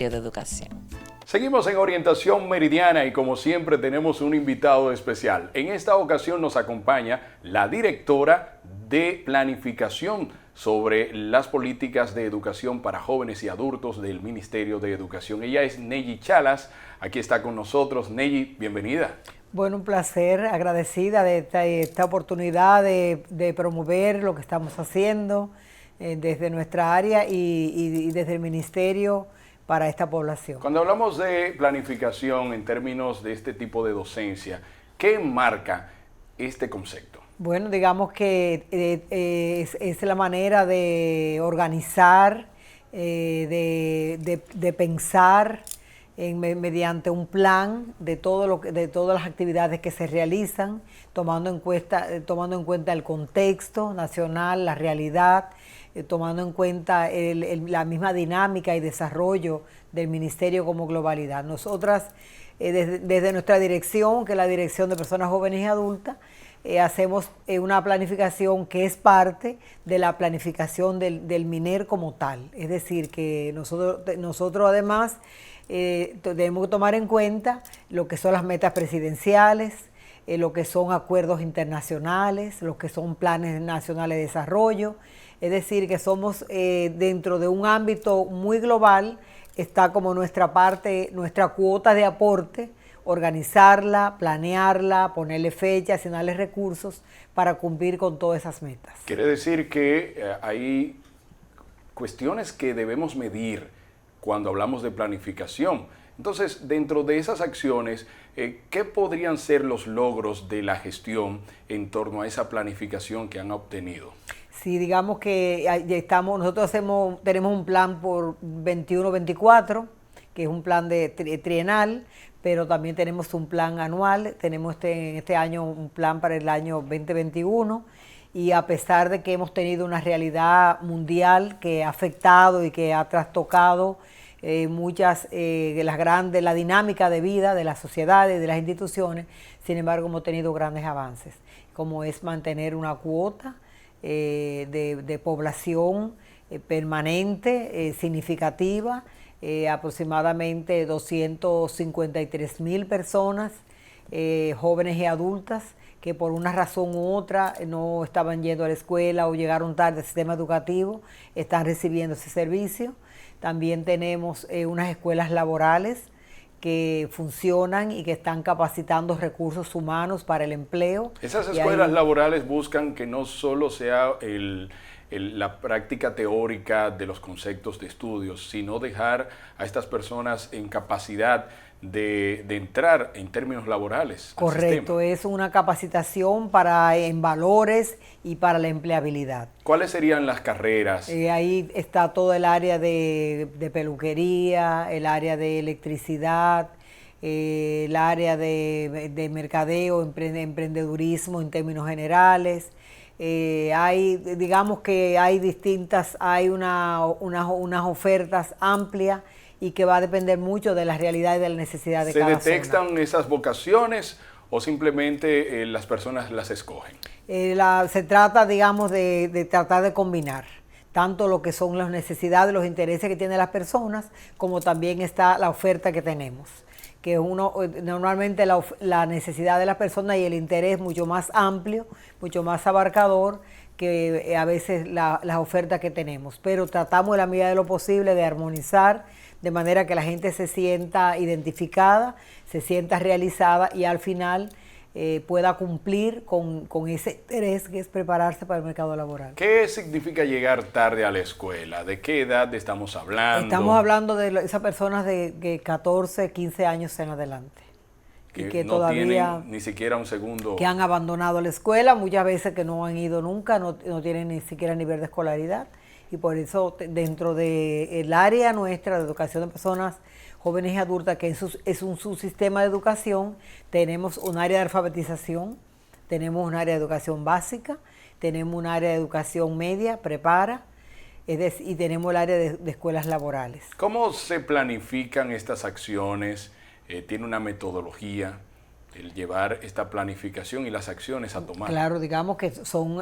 de Educación. Seguimos en Orientación Meridiana y como siempre tenemos un invitado especial. En esta ocasión nos acompaña la directora de Planificación sobre las políticas de educación para jóvenes y adultos del Ministerio de Educación. Ella es Neyi Chalas, aquí está con nosotros. Neyi, bienvenida. Bueno, un placer, agradecida de esta oportunidad de promover lo que estamos haciendo desde nuestra área y desde el Ministerio para esta población. Cuando hablamos de planificación en términos de este tipo de docencia, ¿qué enmarca este concepto? Bueno, digamos que es la manera de organizar, de pensar mediante un plan de todas las actividades que se realizan, tomando en cuenta el contexto nacional, la realidad, tomando en cuenta la misma dinámica y desarrollo del ministerio como globalidad. Nosotras, desde nuestra dirección, que es la Dirección de Personas Jóvenes y Adultas, hacemos una planificación que es parte de la planificación del MINER como tal. Es decir, que nosotros además tenemos que tomar en cuenta lo que son las metas presidenciales, lo que son acuerdos internacionales, lo que son planes nacionales de desarrollo. Es decir, que somos dentro de un ámbito muy global, está como nuestra parte, nuestra cuota de aporte, organizarla, planearla, ponerle fechas, asignarle recursos para cumplir con todas esas metas. Quiere decir que hay cuestiones que debemos medir cuando hablamos de planificación. Entonces, dentro de esas acciones, ¿qué podrían ser los logros de la gestión en torno a esa planificación que han obtenido? Sí, digamos que nosotros tenemos un plan por 21-24, que es un plan trienal, pero también tenemos un plan anual, tenemos en este año un plan para el año 2021, y a pesar de que hemos tenido una realidad mundial que ha afectado y que ha trastocado muchas de la dinámica de vida de las sociedades, de las instituciones, sin embargo hemos tenido grandes avances, como es mantener una cuota de población permanente, significativa, aproximadamente 253,000 personas, jóvenes y adultas, que por una razón u otra no estaban yendo a la escuela o llegaron tarde al sistema educativo, están recibiendo ese servicio. También tenemos unas escuelas laborales que funcionan y que están capacitando recursos humanos para el empleo. Esas escuelas laborales buscan que no solo sea la práctica teórica de los conceptos de estudios, sino dejar a estas personas en capacidad de entrar en términos laborales. Correcto, es una capacitación en valores y para la empleabilidad. ¿Cuáles serían las carreras? Ahí está todo el área de peluquería, el área de electricidad, el área de mercadeo, emprendedurismo en términos generales. Digamos que hay unas ofertas amplias y que va a depender mucho de la realidad y de la necesidad de cada zona. ¿Se detectan esas vocaciones o simplemente las personas las escogen? Se trata, digamos, de tratar de combinar tanto lo que son las necesidades, los intereses que tienen las personas, como también está la oferta que tenemos, que normalmente la necesidad de las personas y el interés mucho más amplio, mucho más abarcador que a veces las ofertas que tenemos, pero tratamos de la medida de lo posible de armonizar de manera que la gente se sienta identificada, se sienta realizada y al final pueda cumplir con ese interés que es prepararse para el mercado laboral. ¿Qué significa llegar tarde a la escuela? ¿De qué edad estamos hablando? Estamos hablando de esas personas de 14, 15 años en adelante. Que no todavía tienen ni siquiera un segundo. Que han abandonado la escuela, muchas veces que no han ido nunca, no tienen ni siquiera nivel de escolaridad. Y por eso dentro del área nuestra de educación de personas jóvenes y adultas, que es un subsistema de educación, tenemos un área de alfabetización, tenemos un área de educación básica, tenemos un área de educación media, prepara, y tenemos el área de escuelas laborales. ¿Cómo se planifican estas acciones? ¿Tiene una metodología? el llevar esta planificación y las acciones a tomar. Claro, digamos que son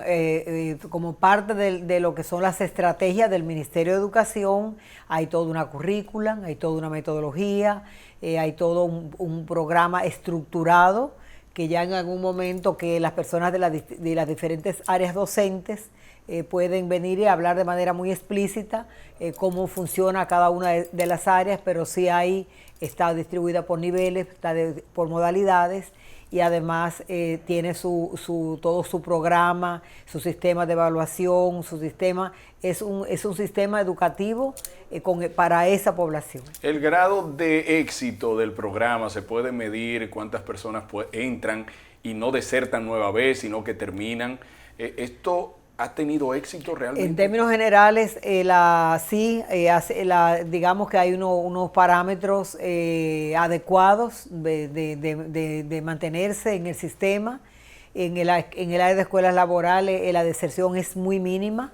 como parte de lo que son las estrategias del Ministerio de Educación. Hay toda una currícula, hay toda una metodología, hay todo un programa estructurado que ya en algún momento que las personas de las diferentes áreas docentes pueden venir y hablar de manera muy explícita cómo funciona cada una de las áreas, pero sí está distribuida por niveles, por modalidades, y además tiene todo su programa, su sistema de evaluación, su sistema, es un sistema educativo para esa población. El grado de éxito del programa se puede medir, cuántas personas entran y no desertan nueva vez, sino que terminan. ¿Esto ha tenido éxito realmente? En términos generales, digamos que hay unos parámetros adecuados de mantenerse en el sistema. En el área de escuelas laborales la deserción es muy mínima,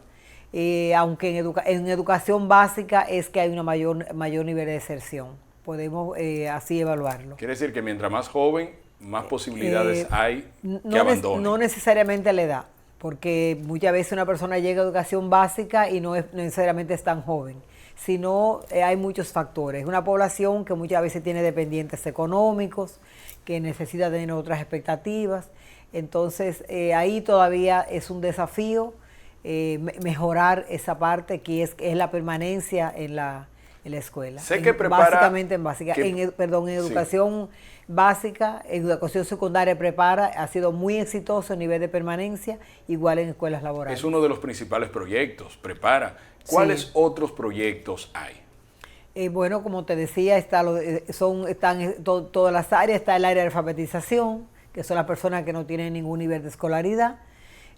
aunque en educación básica es que hay un mayor nivel de deserción. Podemos así evaluarlo. Quiere decir que mientras más joven, más posibilidades hay que abandone. No necesariamente la edad, porque muchas veces una persona llega a educación básica y no necesariamente es tan joven, sino hay muchos factores. Es una población que muchas veces tiene dependientes económicos, que necesita tener otras expectativas. Entonces, ahí todavía es un desafío mejorar esa parte que es la permanencia en la escuela. Sé que prepara... Básicamente en básica. En educación básica, en educación secundaria prepara, ha sido muy exitoso a nivel de permanencia, igual en escuelas laborales. Es uno de los principales proyectos, prepara. ¿Cuáles otros proyectos hay? Bueno, como te decía, están todas las áreas. Está el área de alfabetización, que son las personas que no tienen ningún nivel de escolaridad.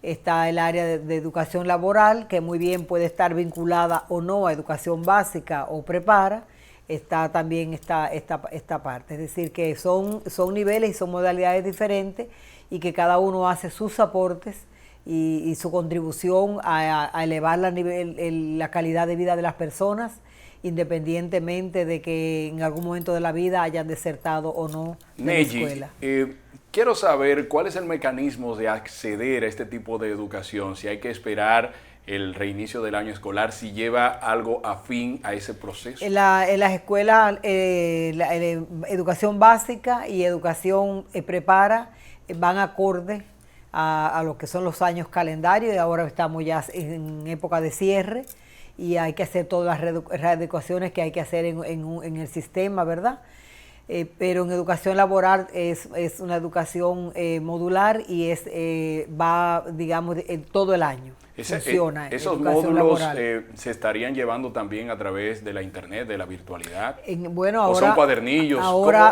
Está el área de educación laboral, que muy bien puede estar vinculada o no a educación básica o prepara. Está también esta parte, es decir, que son niveles y son modalidades diferentes y que cada uno hace sus aportes y su contribución a elevar la calidad de vida de las personas, independientemente de que en algún momento de la vida hayan desertado o no de la escuela. Quiero saber cuál es el mecanismo de acceder a este tipo de educación, si hay que esperar el reinicio del año escolar, si lleva algo afín a ese proceso. En las escuelas, educación básica y educación prepara van acorde a lo que son los años calendarios, y ahora estamos ya en época de cierre y hay que hacer todas las readecuaciones que hay que hacer en el sistema, ¿verdad? Pero en educación laboral es una educación modular y va, digamos, todo el año. Funciona. Esos módulos se estarían llevando también a través de la internet, de la virtualidad. Bueno, ahora, ¿o son cuadernillos?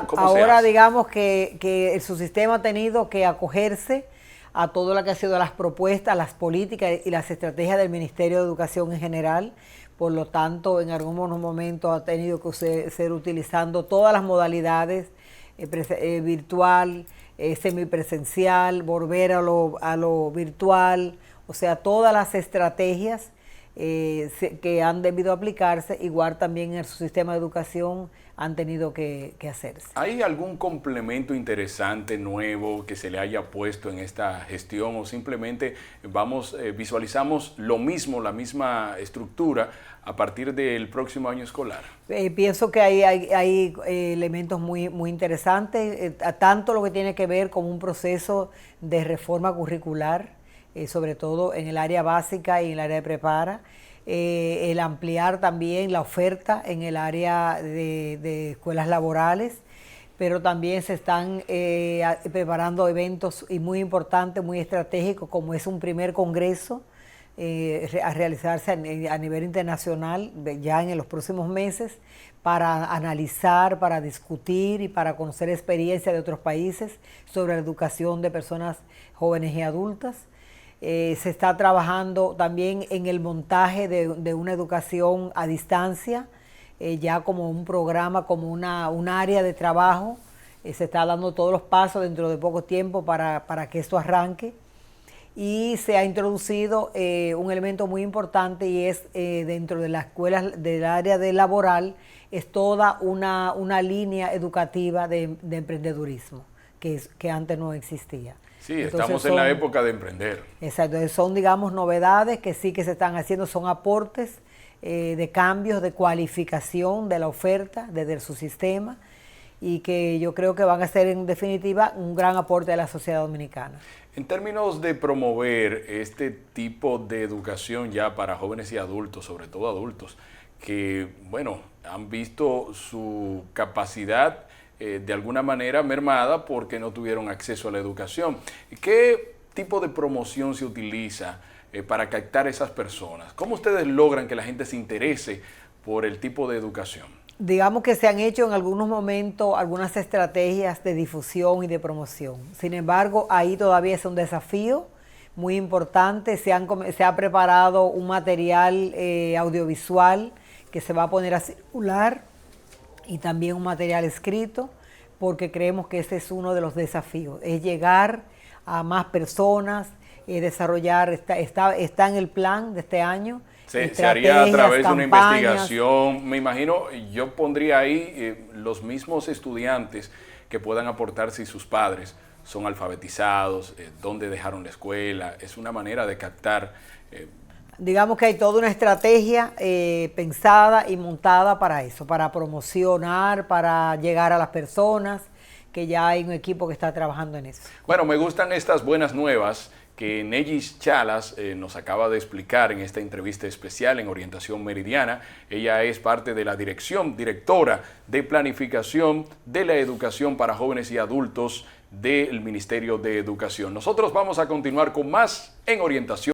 ¿Cómo se hace? Digamos que su sistema ha tenido que acogerse a todo lo que ha sido las propuestas, las políticas y las estrategias del Ministerio de Educación en general. Por lo tanto, en algunos momentos ha tenido que ser utilizando todas las modalidades, virtual, semipresencial, volver a lo virtual, o sea, todas las estrategias que han debido aplicarse, igual también en su sistema de educación han tenido que hacerse. ¿Hay algún complemento interesante, nuevo, que se le haya puesto en esta gestión, o simplemente visualizamos lo mismo, la misma estructura a partir del próximo año escolar? Pienso que hay elementos muy interesantes, tanto lo que tiene que ver con un proceso de reforma curricular, sobre todo en el área básica y en el área de prepara, el ampliar también la oferta en el área de escuelas laborales, pero también se están preparando eventos muy importantes, muy estratégicos, como es un primer congreso a realizarse a nivel internacional ya en los próximos meses, para analizar, para discutir y para conocer experiencias de otros países sobre la educación de personas jóvenes y adultas. Se está trabajando también en el montaje de una educación a distancia, ya como un programa, como un área de trabajo. Se está dando todos los pasos dentro de poco tiempo para que esto arranque. Y se ha introducido un elemento muy importante, y es dentro de las escuelas del área de laboral, es toda una línea educativa de emprendedurismo, que antes no existía. Sí, Entonces estamos en la época de emprender. Exacto, son, digamos, novedades que sí que se están haciendo, son aportes de cambios, de cualificación de la oferta desde su sistema, y que yo creo que van a ser en definitiva un gran aporte a la sociedad dominicana. En términos de promover este tipo de educación ya para jóvenes y adultos, sobre todo adultos, que, bueno, han visto su capacidad de alguna manera mermada porque no tuvieron acceso a la educación. ¿Qué tipo de promoción se utiliza para captar a esas personas? ¿Cómo ustedes logran que la gente se interese por el tipo de educación? Digamos que se han hecho en algunos momentos algunas estrategias de difusión y de promoción. Sin embargo, ahí todavía es un desafío muy importante. Se ha preparado un material audiovisual que se va a poner a circular, y también un material escrito, porque creemos que ese es uno de los desafíos, es llegar a más personas, desarrollar, está en el plan de este año. Se haría a través de una investigación, me imagino. Yo pondría ahí los mismos estudiantes que puedan aportar si sus padres son alfabetizados, dónde dejaron la escuela. Es una manera de captar. Digamos que hay toda una estrategia pensada y montada para eso, para promocionar, para llegar a las personas, que ya hay un equipo que está trabajando en eso. Bueno, me gustan estas buenas nuevas que Neyis Chalas nos acaba de explicar en esta entrevista especial en Orientación Meridiana. Ella es parte de la directora de planificación de la educación para jóvenes y adultos del Ministerio de Educación. Nosotros vamos a continuar con más en Orientación.